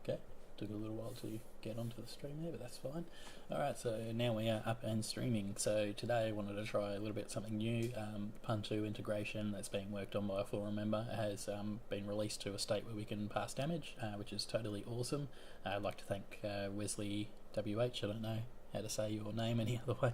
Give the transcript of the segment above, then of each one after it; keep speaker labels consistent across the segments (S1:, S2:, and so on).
S1: Okay, took a little while to get onto the stream there, but that's fine. Alright, so now we are up and streaming. So today I wanted to try a little bit something new. Pun2 integration that's being worked on by a forum member has been released to a state where we can pass damage, which is totally awesome. I'd like to thank Wesley WH, I don't know how to say your name any other way.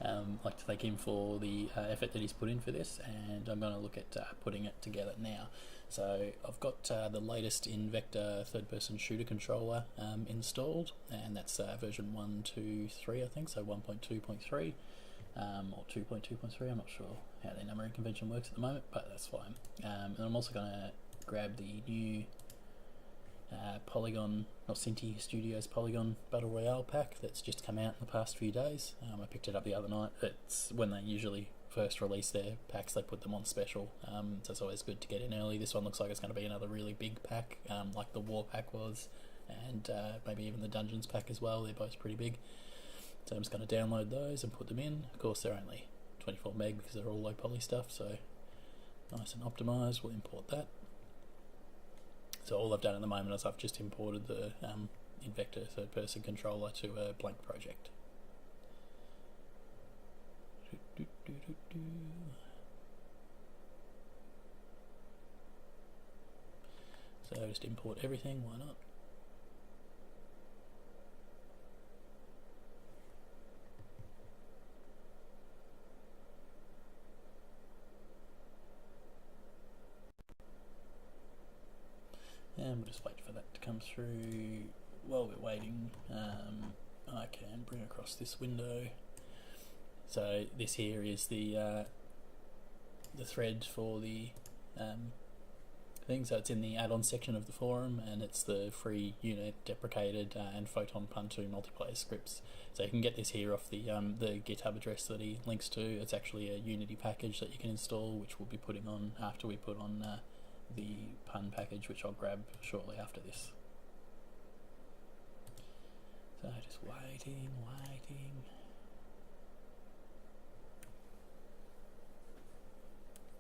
S1: I'd like to thank him for the effort that he's put in for this, and I'm going to look at putting it together now. So I've got the latest Invector third-person shooter controller installed, and that's version 1.2.3 I think, so 1.2.3 or 2.2.3, I'm not sure how their numbering convention works at the moment, but that's fine. And I'm also going to grab the new Polygon, not Cinti Studios Polygon Battle Royale pack that's just come out in the past few days. I picked it up the other night. It's when they usually first release their packs, they put them on special, so it's always good to get in early. This one looks like it's going to be another really big pack, like the War pack was, and maybe even the Dungeons pack as well. They're both pretty big, so I'm just going to download those and put them in. Of course they're only 24 meg because they're all low poly stuff, so nice and optimized. We'll import that. So all I've done at the moment is I've just imported the Invector third-person controller to a blank project. So just import everything, why not? And we'll just wait for that to come through. While we're waiting, I can bring across this window. So this here is the thread for the thing. So it's in the add-on section of the forum, and it's the free unit deprecated and Photon Pun2 multiplayer scripts. So you can get this here off the GitHub address that he links to. It's actually a Unity package that you can install, which we'll be putting on after we put on the Pun package, which I'll grab shortly after this. So just waiting.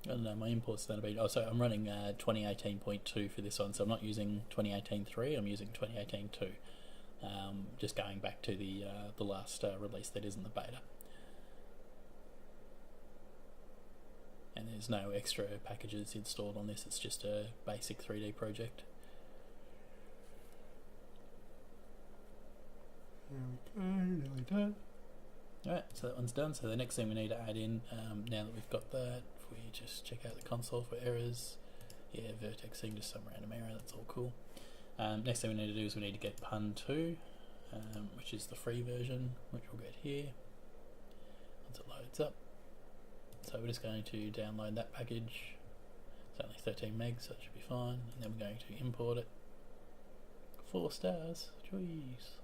S1: I don't know, my import's going to be, so I'm running 2018.2 for this one, so I'm not using 2018.3, I'm using 2018.2, just going back to the last release that is in the beta. And there's no extra packages installed on this, it's just a basic 3D project. Alright, so that one's done. So the next thing we need to add in, now that we've got that, if we just check out the console for errors, yeah, vertexing, just some random error, that's all cool. Next thing we need to do is we need to get Pun2, which is the free version, which we'll get here once it loads up. So we're just going to download that package. It's only 13 meg, so it should be fine. And then we're going to import it. 4 stars, jeez.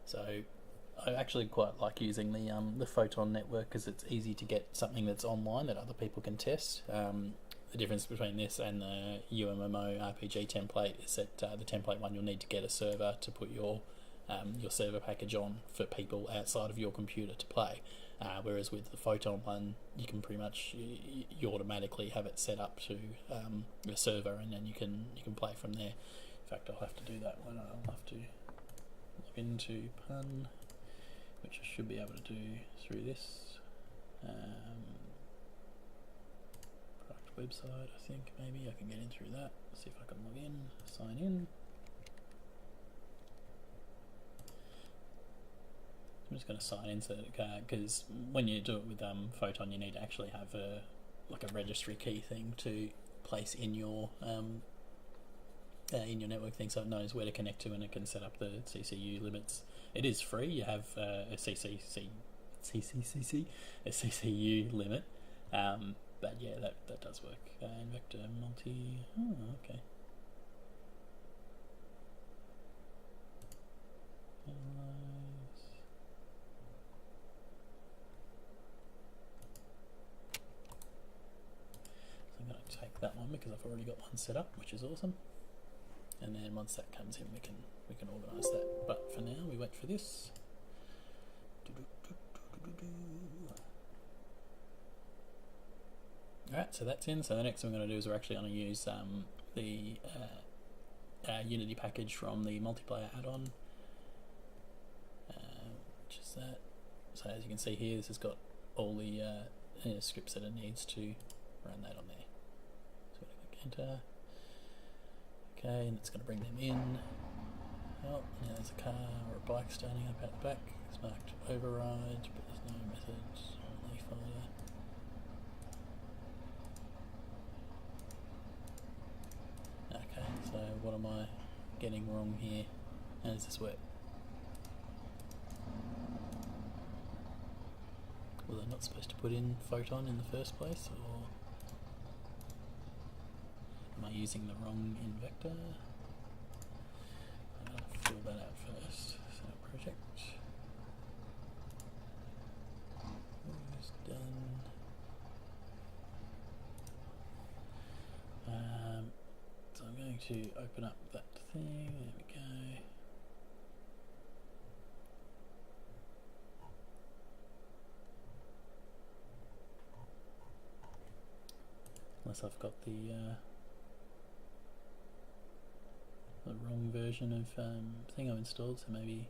S1: So I actually quite like using the Photon network because it's easy to get something that's online that other people can test. The difference between this and the UMMO RPG template is that the template one you'll need to get a server to put your server package on for people outside of your computer to play, whereas with the Photon one you can pretty much you automatically have it set up to a server, and then you can play from there. In fact, I'll have to do that one. I'll have to log into Pun, which I should be able to do through this product website. I think maybe I can get in through that. See if I can log in, sign in. I'm just going to sign in so that because when you do it with Photon, you need to actually have a registry key thing to place in your network thing, so it knows where to connect to and it can set up the CCU limits. It is free. You have a CCU limit, but yeah, that does work. Invector multi. Oh, okay. I'm going to take that one because I've already got one set up, which is awesome. And then once that comes in, we can organise that. But for now, we wait for this. Alright, so that's in. So the next thing we're going to do is we're actually going to use the Unity package from the multiplayer add-on, which is that. So as you can see here, this has got all the scripts that it needs to run that on there. So we're going to click enter. Okay, and it's going to bring them in. Oh, now there's a car or a bike standing up at the back. It's marked override, but there's no method only folder. Okay, so what am I getting wrong here? How does this work? Was I not supposed to put in photon in the first place, or am I using the wrong Invector? I'll fill that out first. So project is done. So I'm going to open up that thing. There we go. Unless I've got the wrong version of thing I've installed, so maybe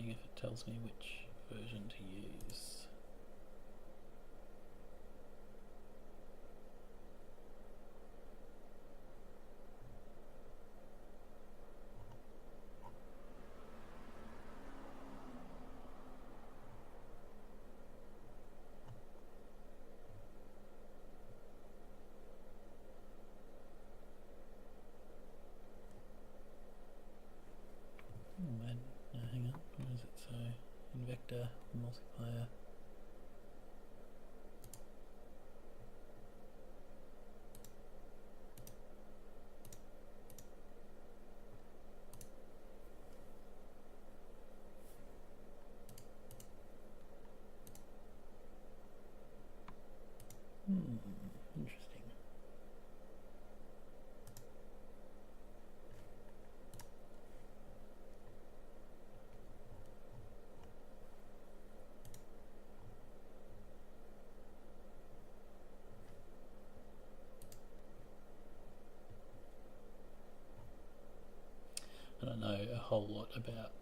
S1: if it tells me which version to use. Hang on, what does it say? Invector, multiplayer. Interesting. I don't know a whole lot about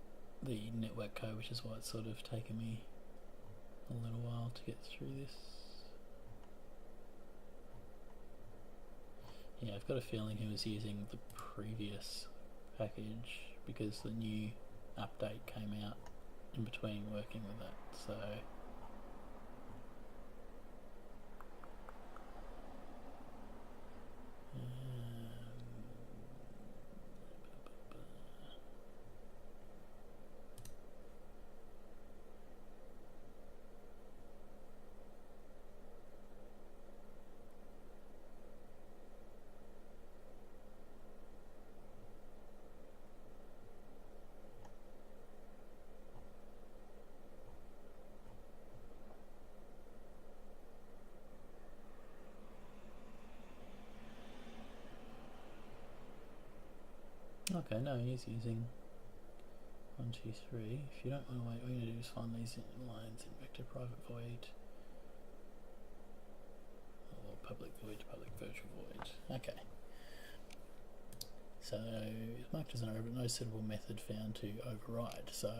S1: the network code, which is why it's sort of taken me a little while to get through this. Yeah, I've got a feeling he was using the previous package because the new update came out in between working with it, so okay, no, he's using 1, 2, 3. If you don't want to wait, what we're going to do is find these lines in vector private void, or public void, public virtual void. Okay. So it's marked as an error, but no suitable method found to override. So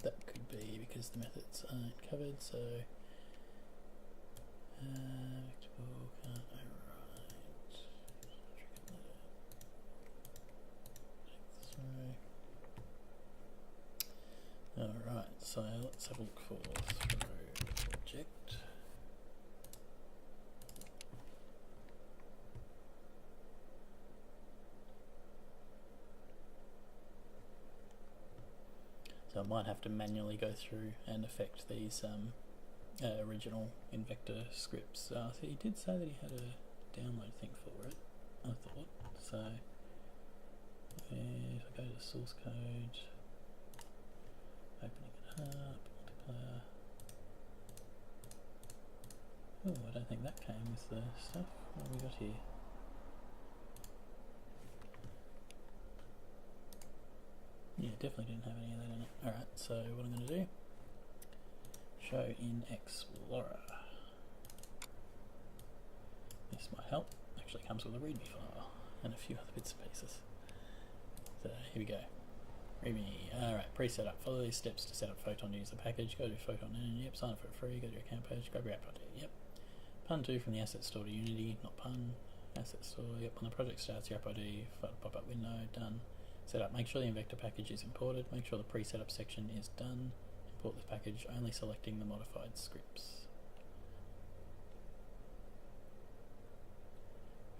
S1: that could be because the methods aren't covered. So vector can't override. Alright, so let's have a look for throw project. So I might have to manually go through and affect these original Invector scripts. So he did say that he had a download thing for it, I thought. So if I go to the source code, opening it up, multiplayer. Oh, I don't think that came with the stuff. What have we got here? Yeah, definitely didn't have any of that in it. Alright, so what I'm going to do, show in Explorer. This might help. Actually comes with a readme file and a few other bits and pieces. So here we go. Readme. Alright, pre-set up. Follow these steps to set up Photon user package. Go to Photon and yep, sign up for free. Go to your account page, grab your app ID. Yep. Pun 2 from the asset store to Unity, not pun. Asset store, yep. When the project starts, your app ID, pop-up window, done. Set up. Make sure the Invector package is imported. Make sure the pre-setup section is done. Import this package, only selecting the modified scripts.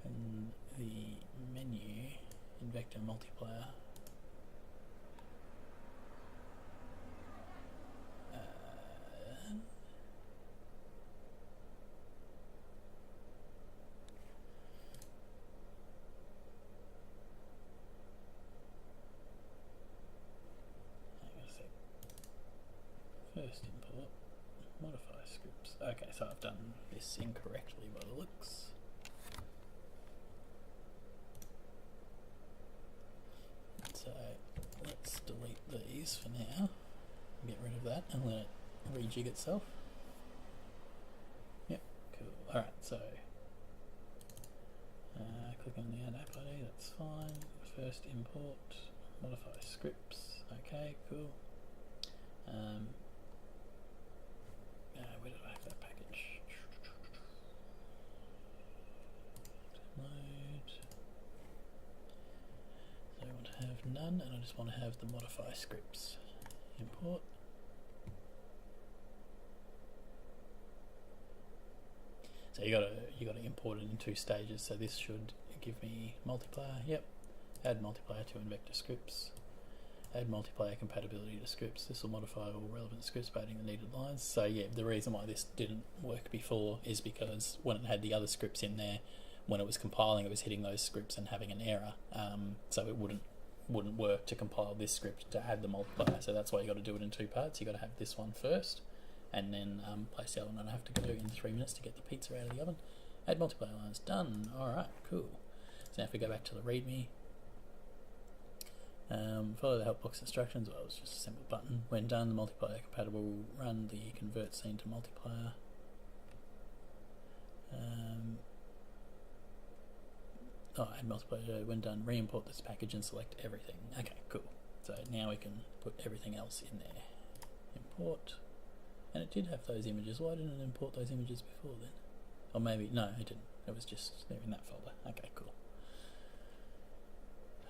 S1: And the menu, Invector multiplayer. First import, modify scripts. Okay, so I've done this incorrectly by the looks. So let's delete these for now, get rid of that and let it rejig itself. Yep, cool. Alright, so click on the add app ID, that's fine. First import, modify scripts, okay, cool. Where did I have that package? Download. So I want to have none, and I just want to have the modify scripts. Import. So you gotta import it in 2 stages. So this should give me multiplayer. Yep. Add multiplayer to Invector scripts. Add multiplayer compatibility to scripts. This will modify all relevant scripts by adding the needed lines. So yeah, the reason why this didn't work before is because when it had the other scripts in there, when it was compiling, it was hitting those scripts and having an error. So it wouldn't work to compile this script to add the multiplier. So that's why you got to do it in 2 parts. You got to have this one first, and then place the other one. And I have to go in 3 minutes to get the pizza out of the oven. Add multiplier lines. Done. All right. Cool. So now if we go back to the README. Follow the help box instructions. Well, it's just a simple button. When done, the multiplier compatible will run the convert scene to multiplier. And multiplier. When done, re-import this package and select everything. Okay, cool. So now we can put everything else in there. Import. And it did have those images. Why didn't it import those images before then? Or maybe, no, it didn't. It was just there in that folder. Okay, cool.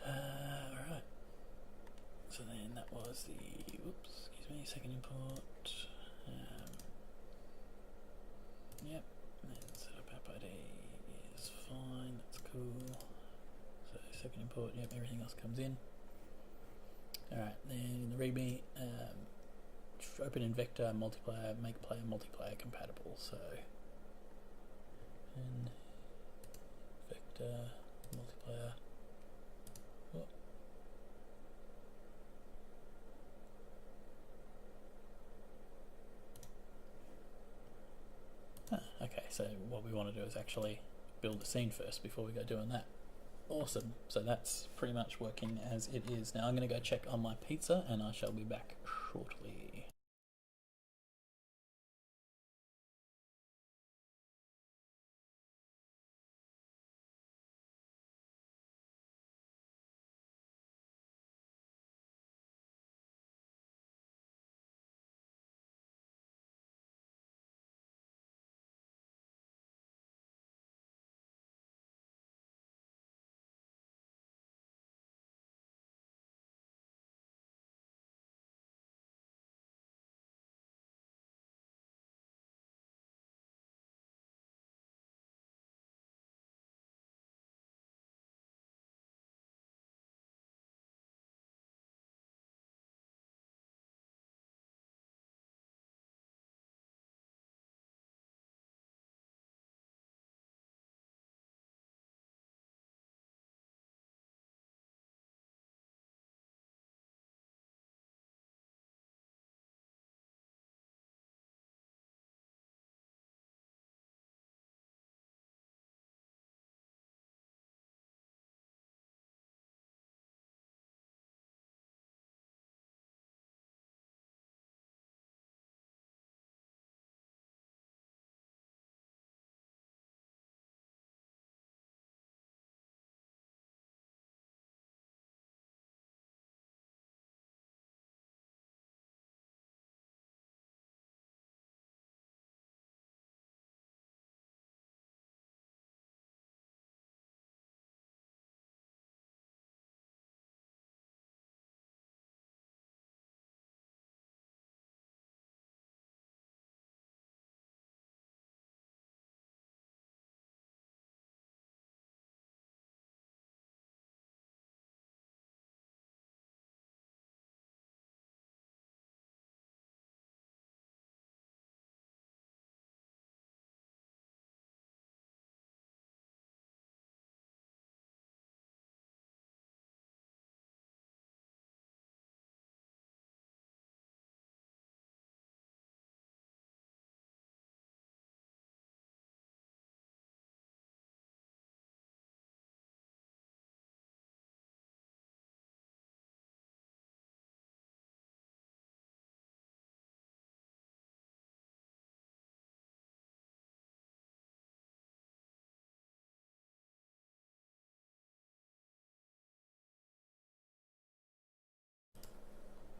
S1: Alright. So then that was the, second import. Yep, and setup app ID is fine, that's cool. So second import, yep, everything else comes in. Alright, then in the README, open Invector multiplayer, make player multiplayer compatible. So Invector multiplayer. Oh. Okay, so what we want to do is actually build a scene first before we go doing that. Awesome, so that's pretty much working as it is. Now I'm going to go check on my pizza and I shall be back shortly.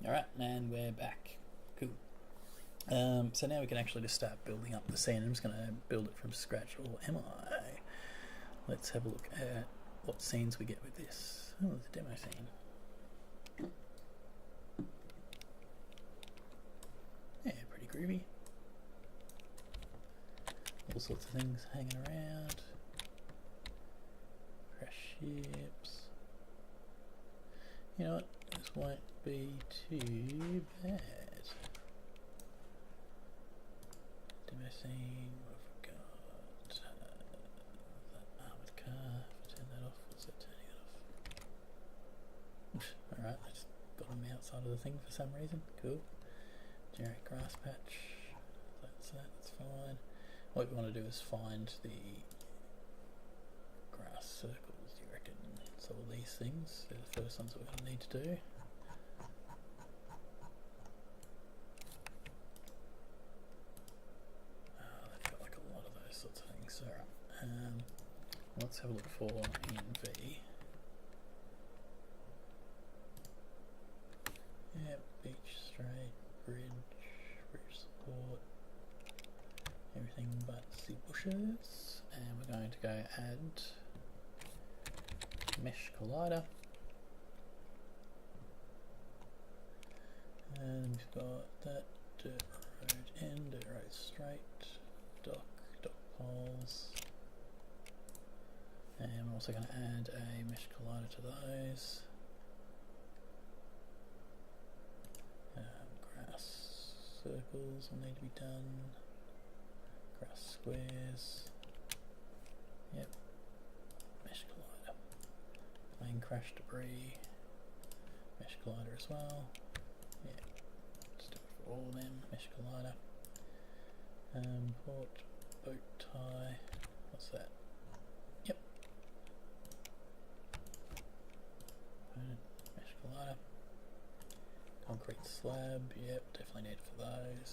S1: Alright, and we're back. Cool. So now we can actually just start building up the scene. I'm just going to build it from scratch, or am I? Let's have a look at what scenes we get with this. Oh, there's a demo scene. Yeah, pretty groovy. All sorts of things hanging around. Crash ships. You know what? This won't be too bad. Demo scene. What have we got? That armoured car. Turn that off. What's that turning it off? Alright, I just got on the outside of the thing for some reason. Cool. Generic grass patch. That's fine. What we want to do is find the grass circles, do you reckon? So all these things, they're the first ones we're going to need to do. They've got like a lot of those sorts of things. So, let's have a look for NV. Yep, beach, straight, bridge support. Everything but the bushes, and we're going to go add mesh collider, and we've got that dirt road in, dirt road straight, dock poles, and we're also going to add a mesh collider to those. Grass circles will need to be done. Grass squares. Yep. Mesh collider. Plane crash debris. Mesh collider as well. Yeah. Just do it for all of them. Mesh collider. Port boat tie. What's that? Yep. Component. Mesh collider. Concrete slab. Yep. Definitely need it for those.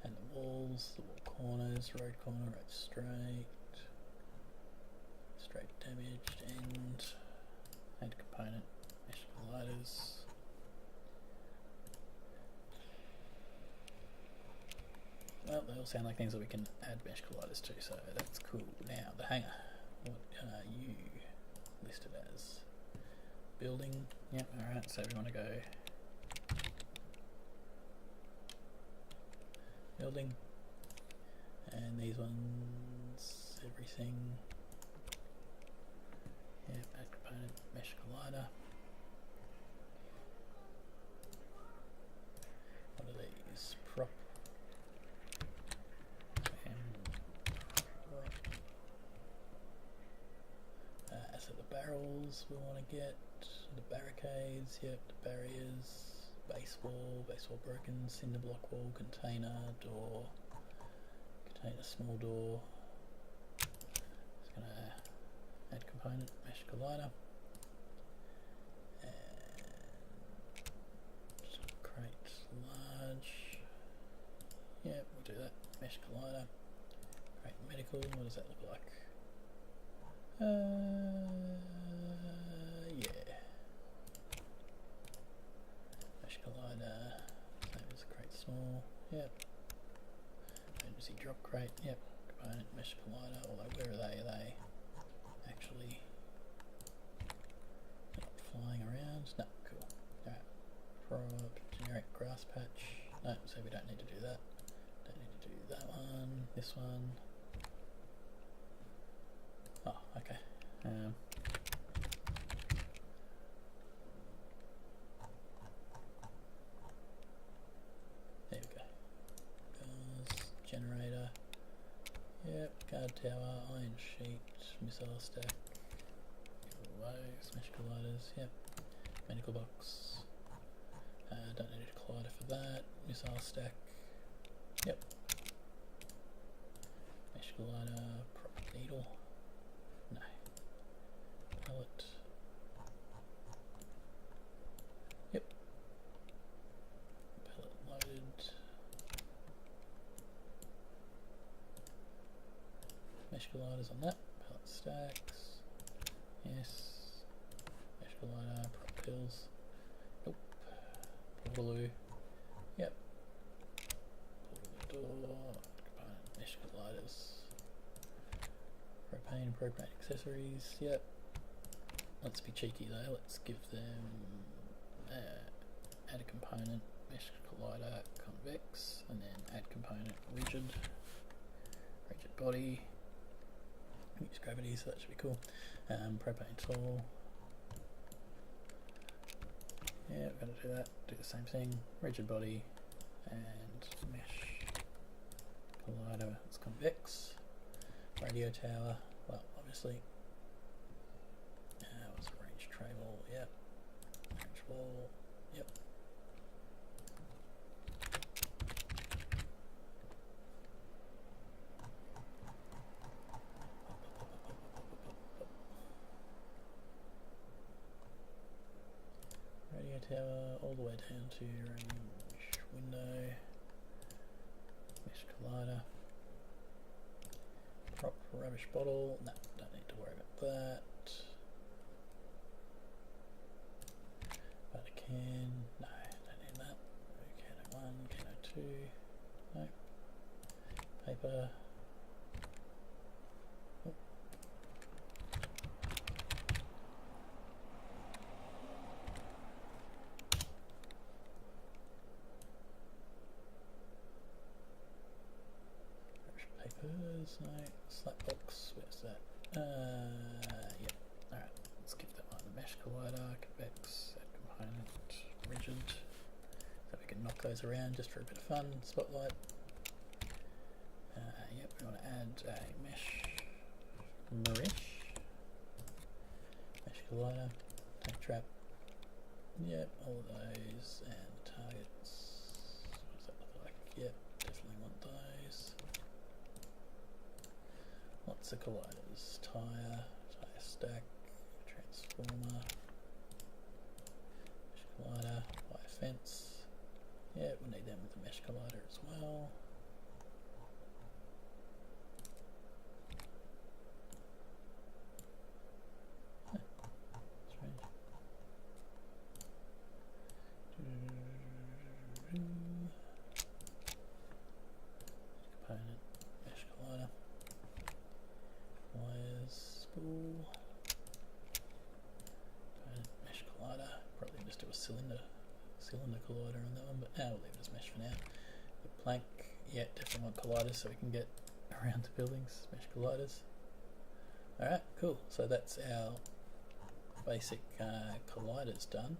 S1: And the walls, the wall corners, road corner, road straight damaged, and component, mesh colliders. Well, they all sound like things that we can add mesh colliders to, so that's cool. Now, the hangar, what are you listed as? Building, yep, alright, so we want to go building, and these ones, everything. Yep, add component, mesh collider. What are these? Prop. So the barrels we want to get, the barricades, yep, the barriers, base wall broken, cinder block wall, container, door, container small door. Just going to add component, mesh collider, and crate large, yep, we'll do that, mesh collider, crate medical, what does that look like? Yeah. Mesh collider, same as crate small, yep. Emergency drop crate, yep. Component, mesh collider, although where are they? Are they actually not flying around? No, cool. Alright. Prop, generic grass patch. No, so we don't need to do that. Don't need to do that one, this one. Oh, okay. There we go. Cars, generator. Yep, guard tower, iron sheet, missile stack. Smash colliders, yep. Medical box. Don't need a collider for that. Missile stack. Yep. Mesh collider, prop needle. No. Pellet. Yep. Pellet loaded. Mesh colliders on that. Pellet stacks. Yes. Mesh collider, prop pills. Nope. Portaloo. Yep. Portaloo door. Component mesh colliders. Propane and propane accessories. Yep. Let's be cheeky though. Let's give them add a component mesh collider convex, and then add component rigid body. Use gravity, so that should be cool. Propane tool. Yeah, we're going to do that. Do the same thing. Rigid body and mesh collider. It's convex. Radio tower. Well, obviously. What's a range tray wall? Yep. Range wall. Yep. Radio tower all the way down to range window. Mesh collider. Prop rubbish bottle. No, don't need to worry about that. But a can. No, don't need that. Can 01, can 02. No. Paper. Oh. Papers, no. Slap box, where's that? Yeah. Alright, let's give that one a mesh collider, convex, add component, rigid. So we can knock those around just for a bit of fun. Spotlight. Yep, we want to add a mesh collider, tank trap. Yep, all of those, and the targets. What does that look like? Yep, definitely want those. Lots of colliders. Tyre stack, transformer, mesh collider, wire fence. Yeah, we'll need them with the mesh collider as well. Huh, strange. Component, mesh collider. Wires, spool, mesh collider. Probably just do a cylinder collider on that one, but we'll leave it as mesh for now. The plank, yeah, definitely want colliders so we can get around to buildings. Mesh colliders. Alright, cool. So that's our basic colliders done.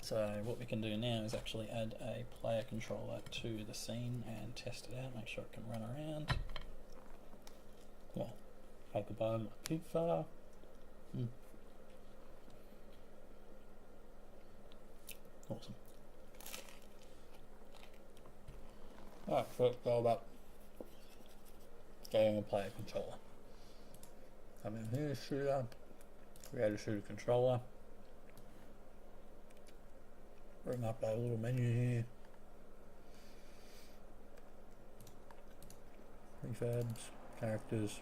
S1: So what we can do now is actually add a player controller to the scene and test it out, make sure it can run around. Yeah. Paper bone, pizza. Awesome. Alright, so let's go about getting a player controller. Come in here, shooter, create a shooter controller. Bring up that little menu here. Prefabs, characters.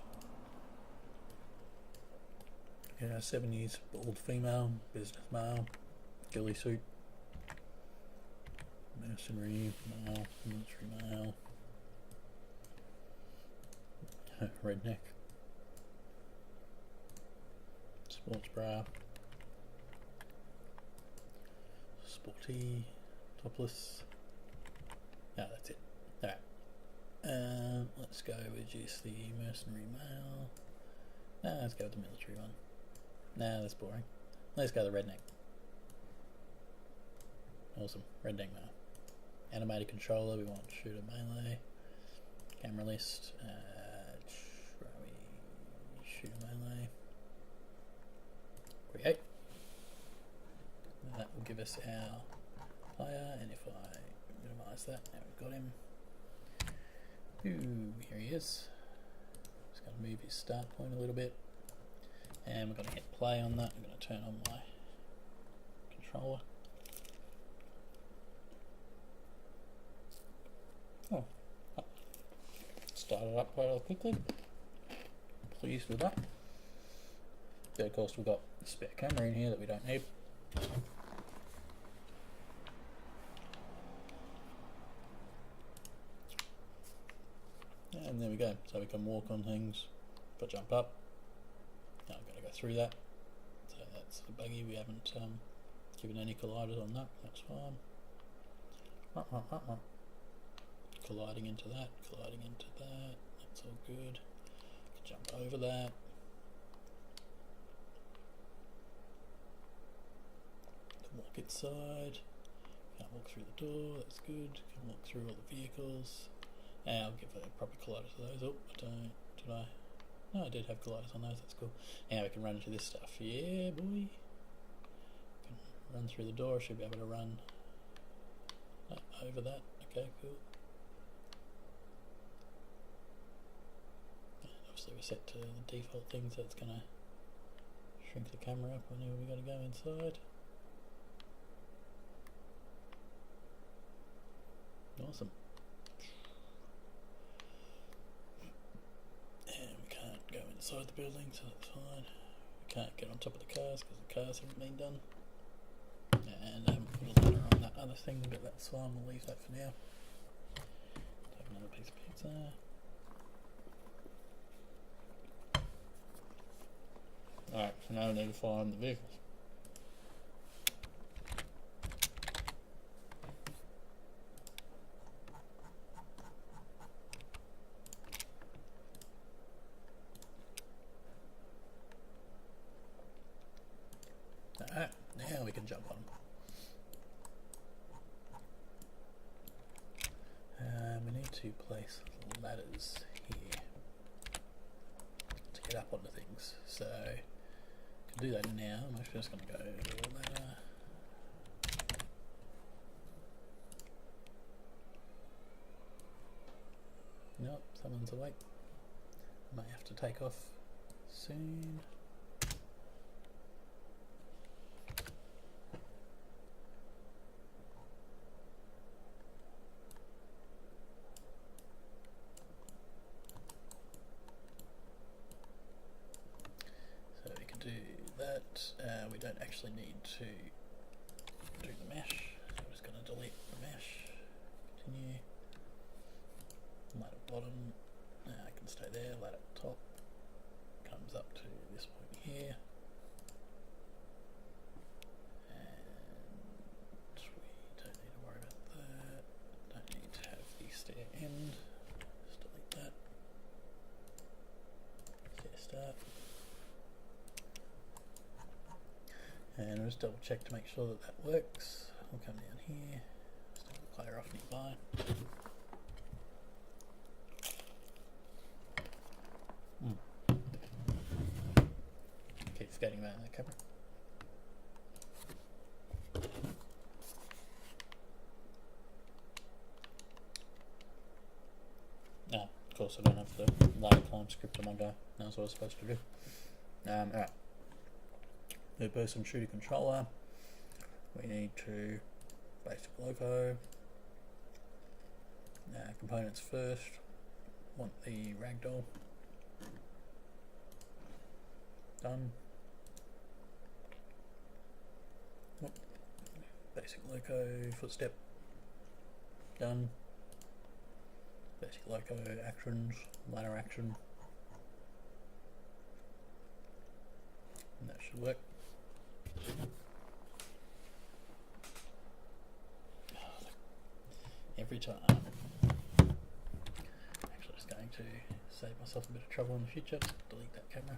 S1: Yeah, 70s, bald female, business male, ghillie suit, mercenary male, military male, redneck, sports bra, sporty, topless. No, that's it. Alright. Let's go with just the mercenary male. No, let's go with the military one. Nah, that's boring. Let's go the redneck. Awesome. Redneck male. Animated controller, we want shooter melee. Camera list. Try shooter melee. Create. And that will give us our player, and if I minimize that, now we've got him. Ooh, here he is. Just going to move his start point a little bit. And we're going to hit play on that. I'm going to turn on my controller. Oh, started up quite quickly. Pleased with that. But of course we've got a spare camera in here that we don't need. and there we go. So we can walk on things. If I jump up, now I've got to go through that. So that's the buggy. We haven't given any colliders on that. That's fine. Colliding into that. Colliding into that. That's all good. Jump over that. Can walk inside. Can't walk through the door. That's good. Can walk through all the vehicles. And I'll give a proper collider to those. Oh, I don't. Did I? No, I did have colliders on those. That's cool. Now we can run into this stuff. Yeah, boy. Can run through the door. I should be able to run over that. Okay, cool. Obviously we're set to the default thing, so it's gonna shrink the camera up whenever we gotta go inside. Awesome. And we can't go inside the building, so that's fine. We can't get on top of the cars because the cars haven't been done. And I haven't put a ladder on that other thing, but that's fine, we'll leave that for now. Take another piece of pizza. Alright, so now we need to find the vehicles. Alright, now we can jump on them. We need to place ladders here to get up onto things. So can do that now. I'm actually just going to go ladder. Nope, someone's awake. Might have to take off soon. We don't actually need to do the mesh, so I'm just going to delete the mesh, continue, ladder bottom, I can stay there, ladder top, comes up to this point here, and we don't need to worry about that, don't need to have the stair end, just delete that, stair start. And I'll just double check to make sure that that works. We'll come down here, just have the player off nearby. Keep forgetting about that camera. Ah, of course I don't have the ladder climb script on my go. That's what I was supposed to do. Alright. Third person shooter controller, we need to basic loco, components first, want the ragdoll, done, basic loco, footstep, done, basic loco actions, ladder action, and that should work. Every time. Actually just going to save myself a bit of trouble in the future, just delete that camera.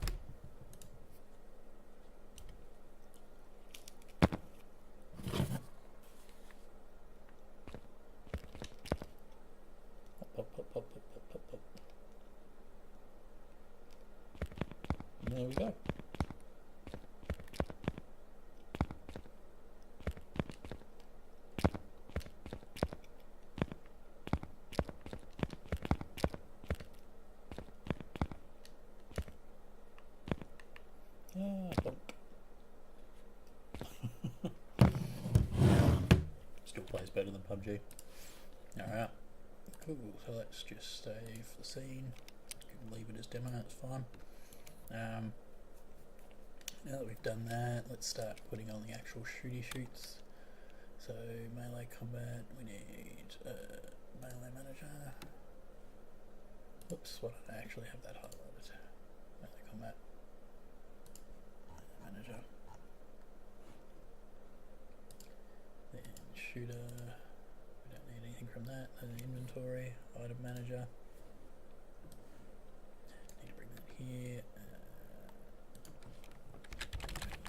S1: Pop, pop, pop, pop, pop, pop, pop. And there we go. Still plays better than PUBG. Alright, cool, so let's just save the scene, leave it as demo, it's fine. Now that we've done that, let's start putting on the actual shooty shoots. So melee combat, we need melee manager, Whoops, why don't I actually have that highlighted? Melee combat. Manager. Then shooter. We don't need anything from that. Then inventory, item manager. Need to bring that here.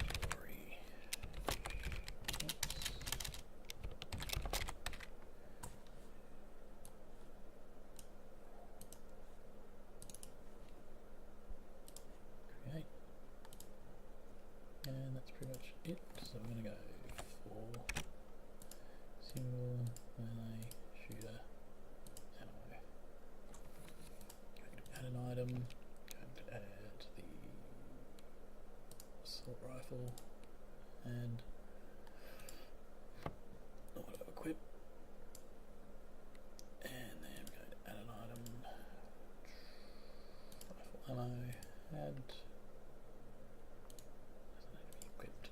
S1: Inventory. Create. And that's pretty much it. So I'm going to go for single, melee, shooter, ammo. Going to add an item, going to add the assault rifle and auto equip, and then we're going to add an item, rifle ammo, add, doesn't need to be equipped,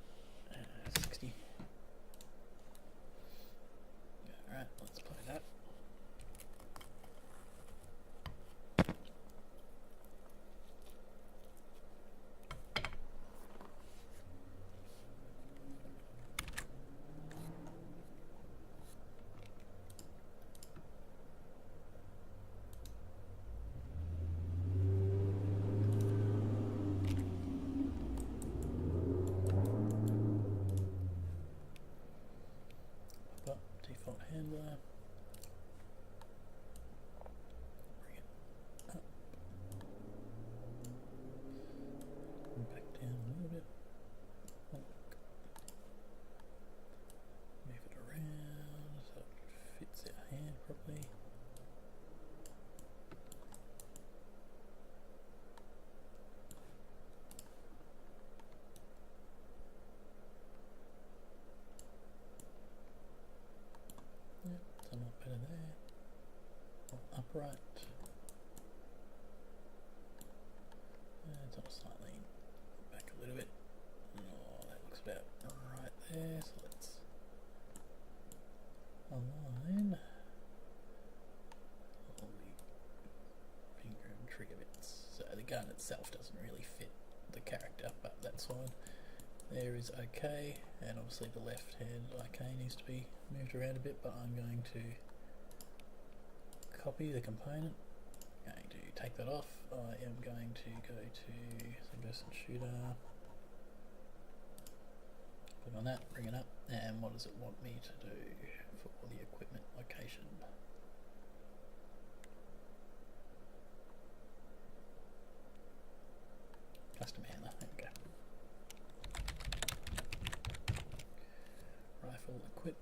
S1: 60. Alright, let's play that. Pop up default handler. Bring it up. And back down a little bit. Move it around so it fits our hand properly. Yep, it's a lot better there. More upright. It's on slightly back a little bit. Oh, that looks about right there. So let's align all the finger and trigger bits. So the gun itself doesn't really fit the character, but that's fine. There is OK, and obviously the left hand OK needs to be moved around a bit, but I'm going to copy the component. Going to take that off. I am going to go to third person shooter. Click on that, bring it up, and what does it want me to do for the equipment location? Custom handler, there we go. Rifle equip.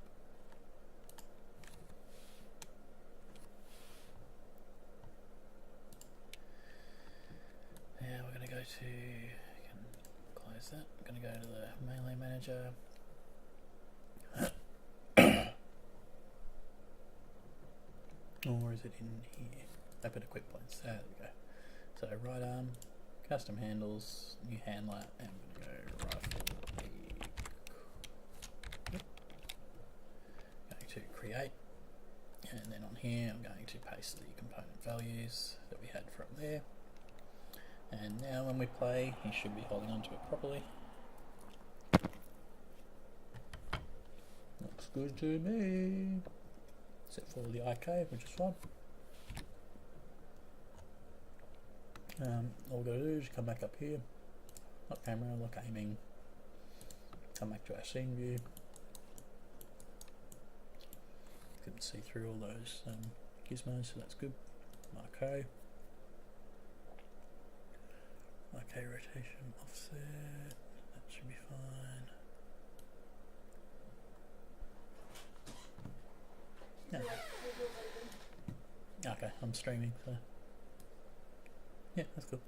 S1: Now we're going to go to, I can close that, I'm going to go to the melee manager. Or is it in here? Open equip points, there we go. So right arm, custom handles, new handler, and I'm going to go rifle equip. Going to create, and then on here I'm going to paste the component values that we had from there. And now when we play, he should be holding onto it properly. Looks good to me. Except for the IK, which is fine. All we've got to do is come back up here, lock camera, lock aiming, come back to our scene view. You can see through all those gizmos, so that's good. OK. OK rotation offset, that should be fine. Yeah. Okay, I'm streaming, so yeah, that's cool.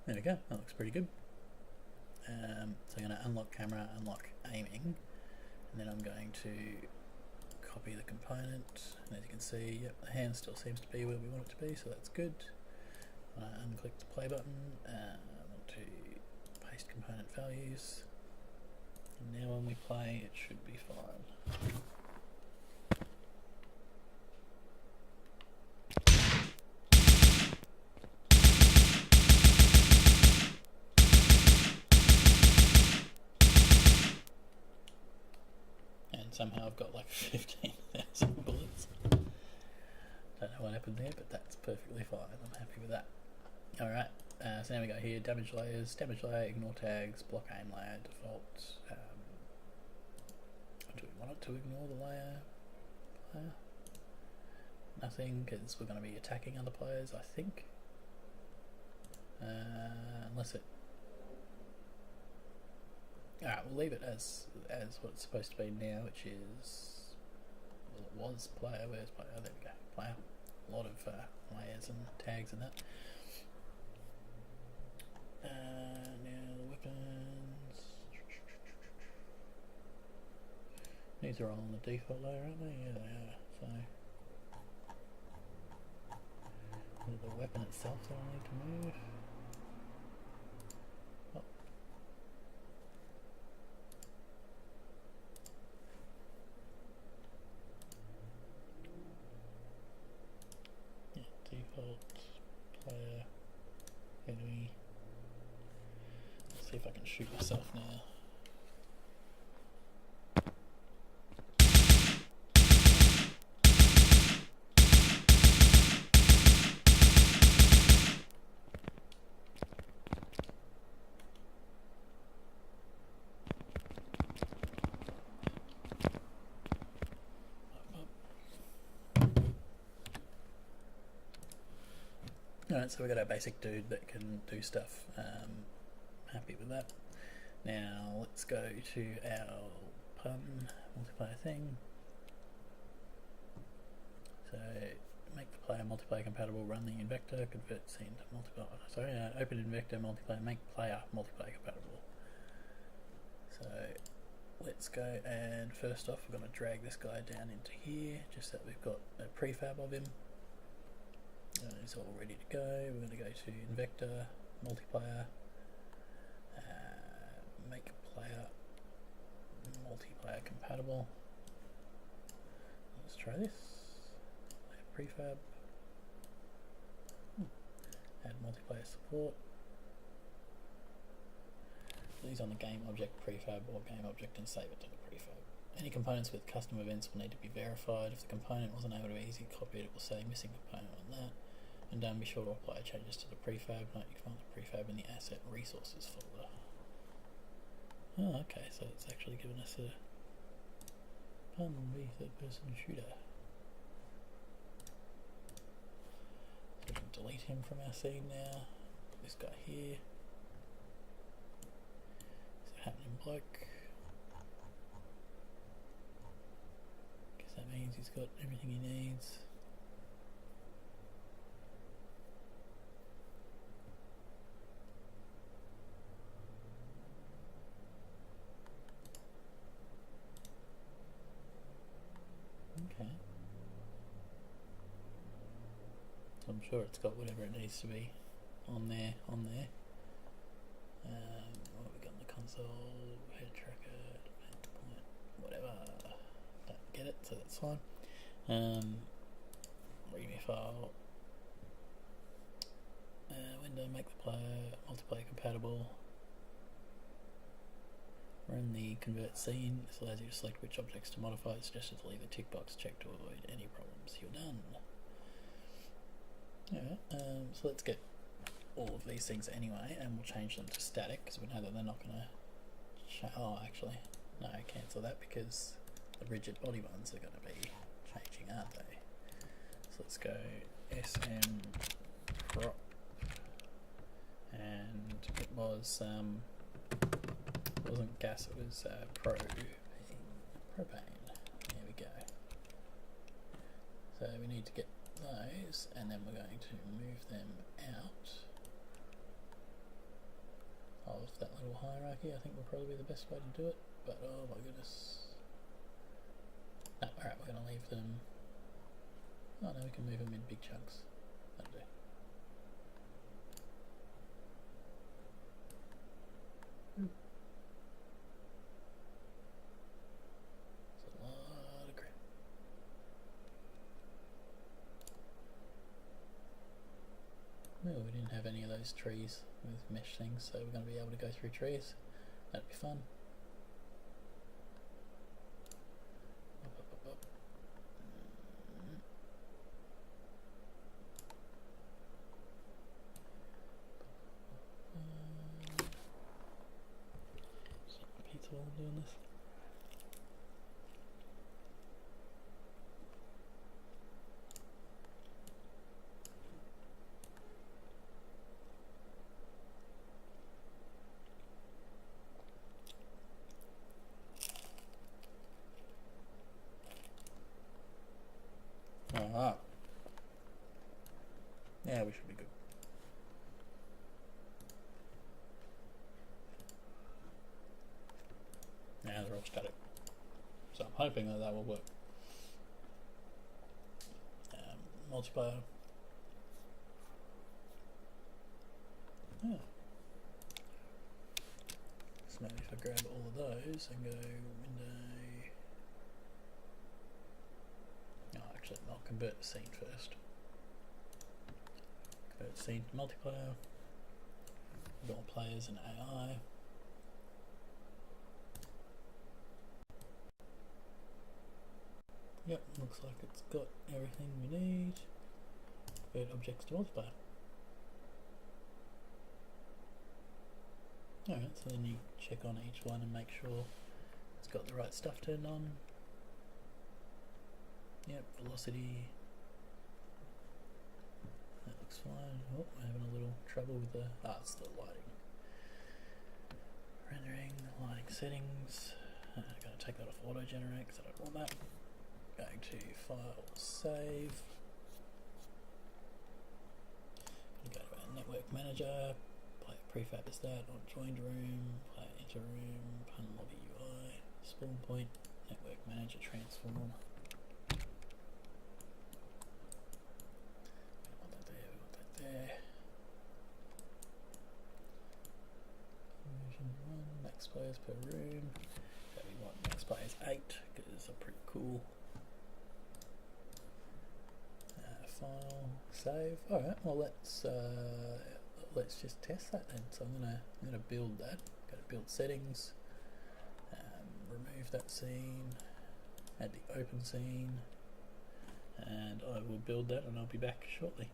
S1: There we go, that looks pretty good. So I'm going to unlock camera, unlock aiming, and then I'm going to copy the component, and as you can see, yep, the hand still seems to be where we want it to be, so that's good. Unclick the play button, I want to paste component values. And now when we play, it should be fine. And somehow I've got like 15,000 bullets. Don't know what happened there, but that's perfectly fine. I'm happy with that. Alright, so now we go here, damage layers, damage layer, ignore tags, block aim layer, default. Do we want it to ignore the layer? Nothing, because we're going to be attacking other players, I think. Unless it... Alright, we'll leave it as what it's supposed to be now, which is... Well, it was player, where's player? Oh, there we go, player. A lot of layers and tags and that. Now the weapons. These are all on the default layer, aren't they? Yeah, they are. So the weapon itself that I need to move. Oh. Yeah, default player enemy. See if I can shoot myself now. Alright, so we've got our basic dude that can do stuff. Happy with that. Now let's go to our pun multiplayer thing. So make the player multiplayer compatible, run the Invector, convert scene to multiplayer. Sorry, open Invector multiplayer, make player multiplayer compatible. So let's go, and first off we're going to drag this guy down into here, just so that we've got a prefab of him. It's all ready to go. We're going to go to Invector, multiplayer, make player multiplayer compatible. Let's try this. Prefab. Add multiplayer support. These on the game object prefab or game object and save it to the prefab. Any components with custom events will need to be verified. If the component wasn't able to be easily copied, it will say missing component on that. And be sure to apply changes to the prefab. Note you can find the prefab in the asset resources folder. Oh, okay, so it's actually given us a pun v third person shooter. So we can delete him from our scene now. This guy here. It's a happening bloke. Guess that means he's got everything he needs. Okay. So I'm sure it's got whatever it needs to be on there. What have we got in the console? Head tracker, point, whatever. Don't get it, so that's fine. Readme file. Window, make the player multiplayer compatible. Run the convert scene. This allows you to select which objects to modify. It's suggested to leave a tick box checked to avoid any problems. You're done. Alright, so let's get all of these things anyway, and we'll change them to static because we know that they're not going to. Oh, actually, no, cancel that because the rigid body ones are going to be changing, aren't they? So let's go SM prop, and it was it wasn't gas, it was propane. There we go. So we need to get those, and then we're going to move them out of that little hierarchy. I think will probably be the best way to do it, but oh my goodness. No, alright, we're going to leave them. Oh no, we can move them in big chunks. That'll do. Well, we didn't have any of those trees with mesh things, so we're going to be able to go through trees. That'd be fun. Up. Pizza while I'm doing this. Ah. Yeah, we should be good. Now they're all static. So I'm hoping that that will work. Multiplayer. Yeah. So maybe if I grab all of those and go window. No, actually, I'll convert the scene first. Convert the scene to multiplayer. We've got players and AI. Yep, looks like it's got everything we need. Convert objects to multiplayer. Alright, so then you check on each one and make sure it's got the right stuff turned on. Yep, velocity. That looks fine. Oh, we're having a little trouble with the... it's the lighting. Rendering, lighting settings. I'm going to take that off auto generate because I don't want that. Going to file, save. Go to our network manager. Play prefab as that, on joined room, play enter room, pun lobby UI, spawn point, network manager transform. We want that there, we want that there. Conversion 1, max players per room. So we want max players 8 because they're pretty cool. File, save. Alright, well let's just test that then. So I'm gonna build that. Go to build settings, remove that scene, add the open scene, and I will build that and I'll be back shortly.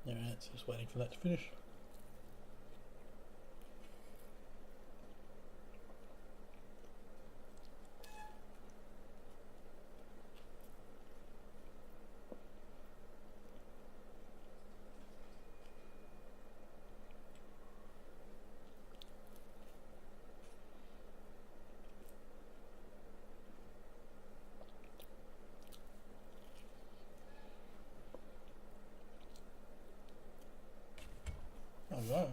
S1: Alright, so just waiting for that to finish. Alright.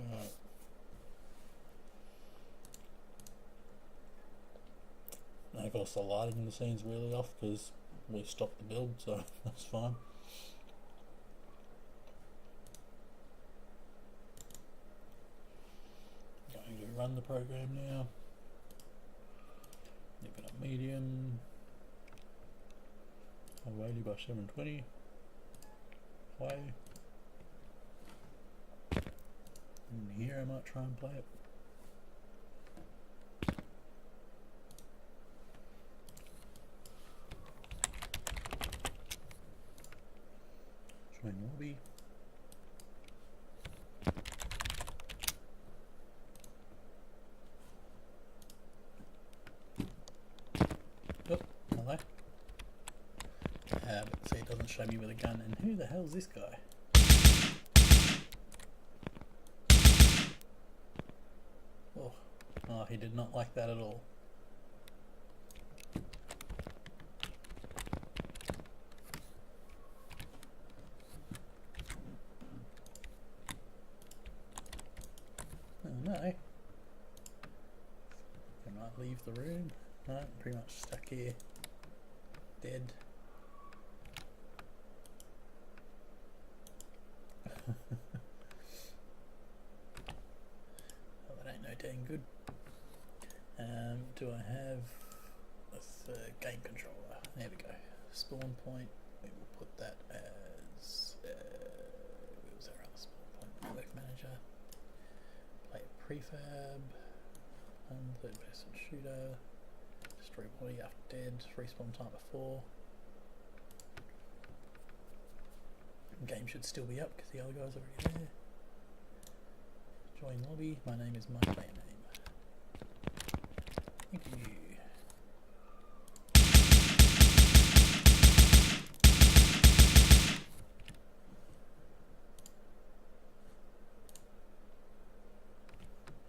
S1: And of course the lighting in the scene's really off because we stopped the build, so that's fine. Going to run the program now. Leave it on medium. 180 by 720. Play. And here I might try and play it. Join lobby. Oh, hello. but see, it doesn't show me with a gun. And who the hell's this guy? Oh, he did not like that at all. Oh no. I might leave the room. No, I'm pretty much stuck here. Dead. Oh, that ain't no dang good. Do I have a game controller? There we go. Spawn point. We will put that as where was our other spawn point? Network manager. Play a prefab. Third person shooter. Destroy body after dead. Respawn time before. Game should still be up because the other guy's already there. Join lobby. My name is my player name. Thank you.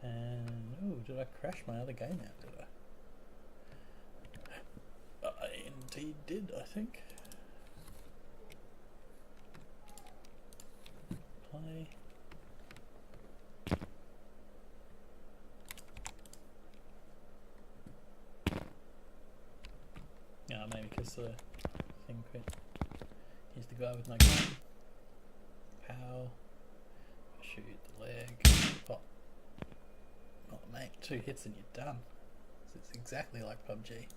S1: And oh, did I crash my other game out? Did I? I indeed did. I think. Play. Yeah, maybe because the thing quit. Here's the guy with no gun. Pow. Shoot the leg. Pop. Oh mate, 2 hits and you're done. It's exactly like PUBG.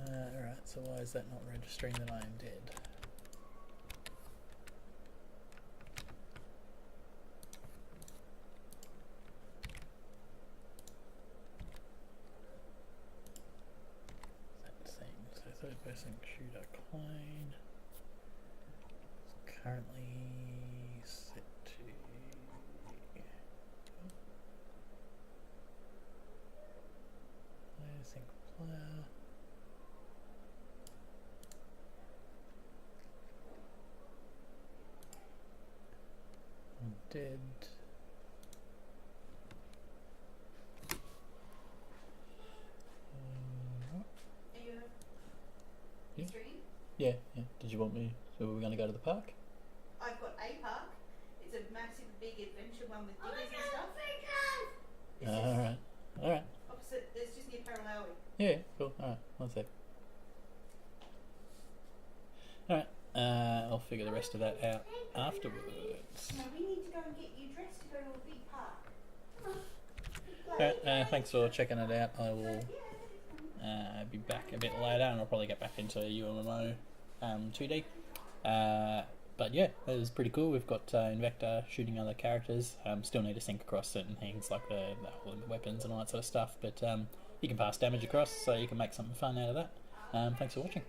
S1: Alright, so why is that not registering that I am dead? Third person shooter clone is currently set to player sync player. I'm dead. Yeah. Did you want me? So we're going to go to the park?
S2: I've got a park. It's a massive, big adventure one with diggers and stuff.
S1: Alright.
S2: Opposite, it's just near Parallel.
S1: Yeah, cool. Alright, one sec. Alright, I'll figure the rest of that out afterwards.
S2: No, we need to go and get you dressed to go to a big park.
S1: Alright, thanks for checking it out. I will be back a bit later and I'll probably get back into UMMO 2D. But yeah, it was pretty cool. We've got Invector shooting other characters. Still need to sync across certain things like the weapons and all that sort of stuff, but you can pass damage across, so you can make something fun out of that. Thanks for watching.